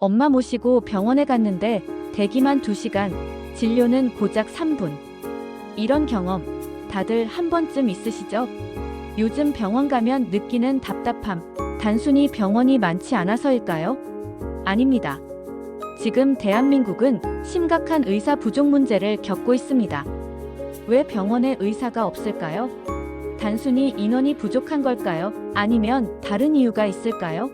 엄마 모시고 병원에 갔는데 대기만 2시간, 진료는 고작 3분. 이런 경험 다들 한 번쯤 있으시죠? 요즘 병원 가면 느끼는 답답함, 단순히 병원이 많지 않아서일까요? 아닙니다. 지금 대한민국은 심각한 의사 부족 문제를 겪고 있습니다. 왜 병원에 의사가 없을까요? 단순히 인원이 부족한 걸까요? 아니면 다른 이유가 있을까요?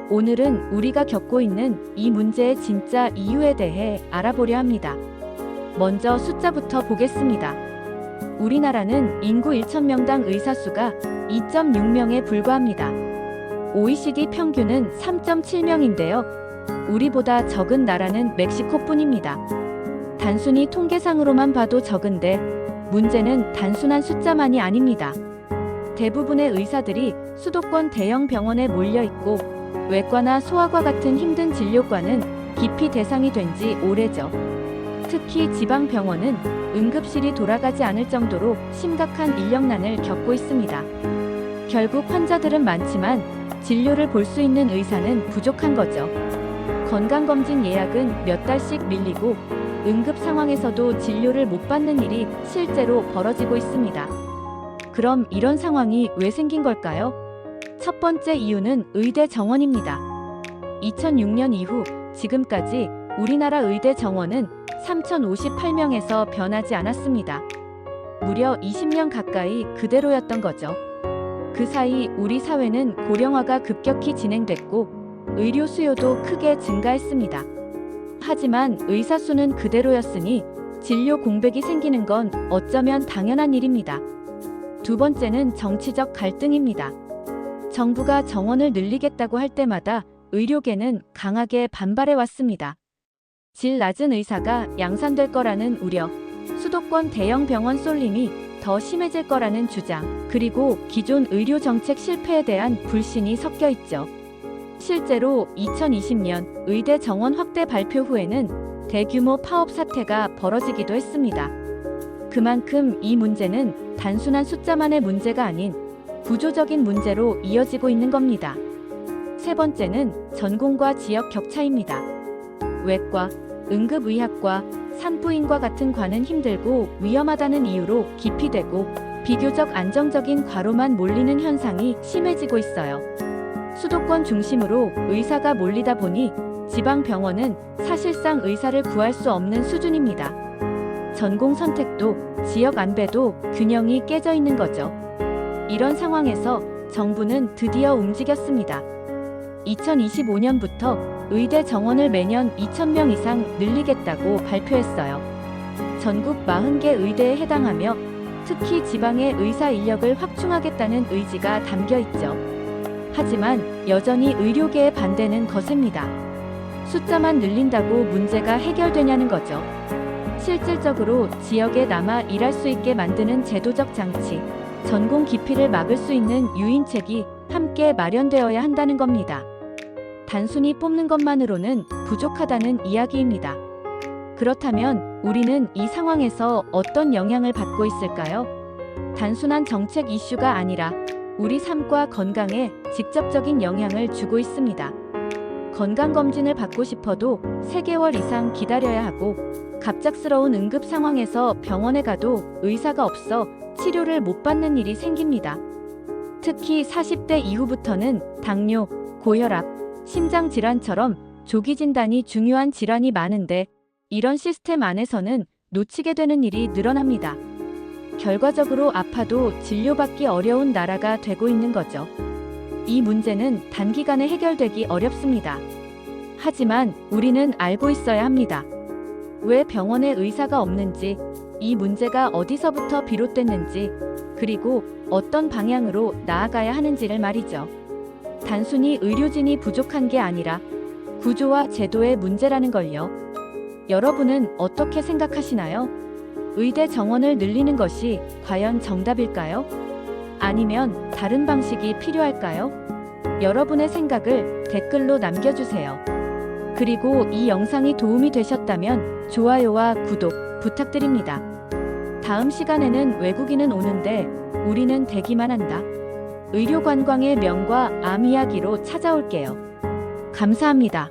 오늘은 우리가 겪고 있는 이 문제의 진짜 이유에 대해 알아보려 합니다. 먼저 숫자부터 보겠습니다. 우리나라는 인구 1,000명당 의사 수가 2.6명에 불과합니다. OECD 평균은 3.7명인데요. 우리보다 적은 나라는 멕시코뿐입니다. 단순히 통계상으로만 봐도 적은데 문제는 단순한 숫자만이 아닙니다. 대부분의 의사들이 수도권 대형 병원에 몰려 있고 외과나 소아과 같은 힘든 진료과는 기피 대상이 된 지 오래죠. 특히 지방병원은 응급실이 돌아가지 않을 정도로 심각한 인력난을 겪고 있습니다. 결국 환자들은 많지만 진료를 볼 수 있는 의사는 부족한 거죠. 건강검진 예약은 몇 달씩 밀리고 응급 상황에서도 진료를 못 받는 일이 실제로 벌어지고 있습니다. 그럼 이런 상황이 왜 생긴 걸까요? 첫 번째 이유는 의대 정원입니다. 2006년 이후 지금까지 우리나라 의대 정원은 3,058명에서 변하지 않았습니다. 무려 20년 가까이 그대로였던 거죠. 그 사이 우리 사회는 고령화가 급격히 진행됐고 의료 수요도 크게 증가했습니다. 하지만 의사 수는 그대로였으니 진료 공백이 생기는 건 어쩌면 당연한 일입니다. 두 번째는 정치적 갈등입니다. 정부가 정원을 늘리겠다고 할 때마다 의료계는 강하게 반발해 왔습니다. 질 낮은 의사가 양산될 거라는 우려, 수도권 대형 병원 쏠림이 더 심해질 거라는 주장, 그리고 기존 의료 정책 실패에 대한 불신이 섞여 있죠. 실제로 2020년 의대 정원 확대 발표 후에는 대규모 파업 사태가 벌어지기도 했습니다. 그만큼 이 문제는 단순한 숫자만의 문제가 아닌 구조적인 문제로 이어지고 있는 겁니다. 세 번째는 전공과 지역 격차입니다. 외과, 응급의학과, 산부인과 같은 과는 힘들고 위험하다는 이유로 기피되고 비교적 안정적인 과로만 몰리는 현상이 심해지고 있어요. 수도권 중심으로 의사가 몰리다 보니 지방 병원은 사실상 의사를 구할 수 없는 수준입니다. 전공 선택도 지역 안배도 균형이 깨져 있는 거죠. 이런 상황에서 정부는 드디어 움직였습니다. 2025년부터 의대 정원을 매년 2,000명 이상 늘리겠다고 발표했어요. 전국 40개 의대에 해당하며 특히 지방의 의사 인력을 확충하겠다는 의지가 담겨 있죠. 하지만 여전히 의료계의 반대는 거셉니다. 숫자만 늘린다고 문제가 해결되냐는 거죠. 실질적으로 지역에 남아 일할 수 있게 만드는 제도적 장치, 전공 기피를 막을 수 있는 유인책이 함께 마련되어야 한다는 겁니다. 단순히 뽑는 것만으로는 부족하다는 이야기입니다. 그렇다면 우리는 이 상황에서 어떤 영향을 받고 있을까요? 단순한 정책 이슈가 아니라 우리 삶과 건강에 직접적인 영향을 주고 있습니다. 건강검진을 받고 싶어도 3개월 이상 기다려야 하고 갑작스러운 응급 상황에서 병원에 가도 의사가 없어 치료를 못 받는 일이 생깁니다. 특히 40대 이후부터는 당뇨, 고혈압, 심장질환처럼 조기 진단이 중요한 질환이 많은데 이런 시스템 안에서는 놓치게 되는 일이 늘어납니다. 결과적으로 아파도 진료받기 어려운 나라가 되고 있는 거죠. 이 문제는 단기간에 해결되기 어렵습니다. 하지만 우리는 알고 있어야 합니다. 왜 병원에 의사가 없는지, 이 문제가 어디서부터 비롯됐는지, 그리고 어떤 방향으로 나아가야 하는지를 말이죠. 단순히 의료진이 부족한 게 아니라 구조와 제도의 문제라는 걸요. 여러분은 어떻게 생각하시나요? 의대 정원을 늘리는 것이 과연 정답일까요? 아니면 다른 방식이 필요할까요? 여러분의 생각을 댓글로 남겨주세요. 그리고 이 영상이 도움이 되셨다면 좋아요와 구독 부탁드립니다. 다음 시간에는 외국인은 오는데 우리는 대기만 한다. 의료 관광의 명과 암 이야기로 찾아올게요. 감사합니다.